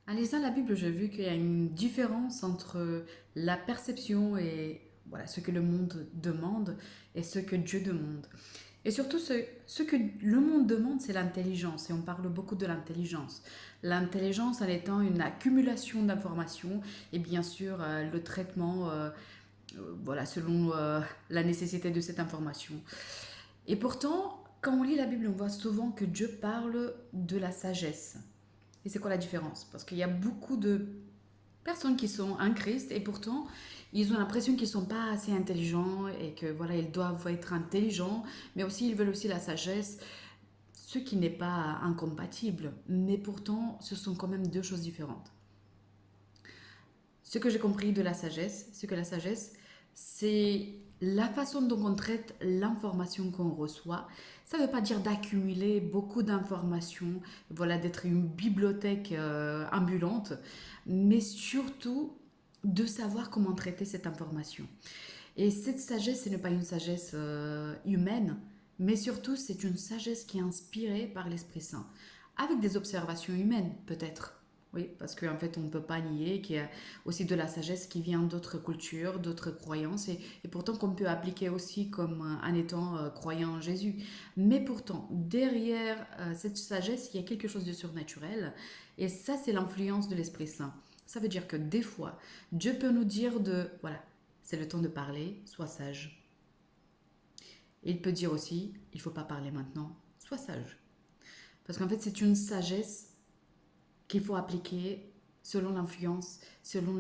En lisant la Bible, j'ai vu qu'il y a une différence entre la perception et voilà, ce que le monde demande et ce que Dieu demande. Et surtout, ce que le monde demande, c'est l'intelligence. Et on parle beaucoup de l'intelligence. L'intelligence en étant une accumulation d'informations et bien sûr le traitement voilà, selon la nécessité de cette information. Et pourtant, quand on lit la Bible, on voit souvent que Dieu parle de la sagesse. Et c'est quoi la différence? Parce qu'il y a beaucoup de personnes qui sont en Christ et pourtant ils ont l'impression qu'ils ne sont pas assez intelligents et que voilà, ils doivent être intelligents, mais aussi ils veulent aussi la sagesse, ce qui n'est pas incompatible. Mais pourtant, ce sont quand même deux choses différentes. Ce que j'ai compris de la sagesse, c'est que la sagesse, c'est la façon dont on traite l'information qu'on reçoit. Ça ne veut pas dire d'accumuler beaucoup d'informations, voilà, d'être une bibliothèque ambulante, mais surtout de savoir comment traiter cette information. Et cette sagesse, ce n'est pas une sagesse humaine, mais surtout c'est une sagesse qui est inspirée par l'Esprit Saint, avec des observations humaines peut-être. Oui, parce qu'en fait, on ne peut pas nier qu'il y a aussi de la sagesse qui vient d'autres cultures, d'autres croyances, et pourtant qu'on peut appliquer aussi comme en étant croyant en Jésus. Mais pourtant, derrière cette sagesse, il y a quelque chose de surnaturel, et ça, c'est l'influence de l'Esprit Saint. Ça veut dire que des fois, Dieu peut nous dire de, voilà, c'est le temps de parler, sois sage. Il peut dire aussi, il ne faut pas parler maintenant, sois sage. Parce qu'en fait, c'est une sagesse qu'il faut appliquer selon l'influence, selon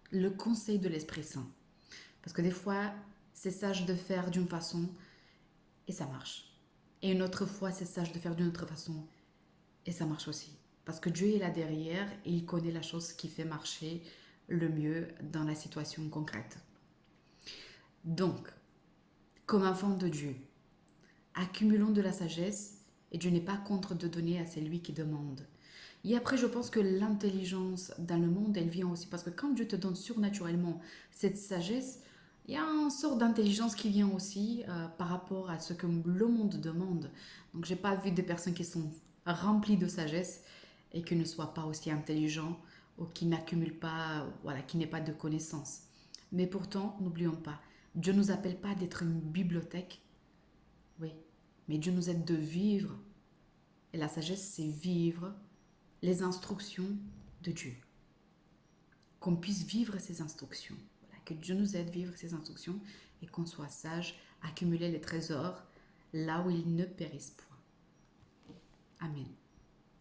le conseil de l'Esprit Saint. Parce que des fois, c'est sage de faire d'une façon et ça marche. Et une autre fois, c'est sage de faire d'une autre façon et ça marche aussi. Parce que Dieu est là derrière et il connaît la chose qui fait marcher le mieux dans la situation concrète. Donc, comme enfant de Dieu, accumulons de la sagesse et Dieu n'est pas contre de donner à celui qui demande. Et après, je pense que l'intelligence dans le monde, elle vient aussi parce que quand Dieu te donne surnaturellement cette sagesse, il y a une sorte d'intelligence qui vient aussi par rapport à ce que le monde demande. Donc, j'ai pas vu des personnes qui sont remplies de sagesse et qui ne soient pas aussi intelligents ou qui n'accumulent pas, voilà, qui n'aient pas de connaissances. Mais pourtant, n'oublions pas, Dieu ne nous appelle pas d'être une bibliothèque, oui, mais Dieu nous aide de vivre. Et la sagesse, c'est vivre les instructions de Dieu. Qu'on puisse vivre ces instructions. Voilà, que Dieu nous aide à vivre ces instructions et qu'on soit sage, accumuler les trésors là où ils ne périssent point. Amen.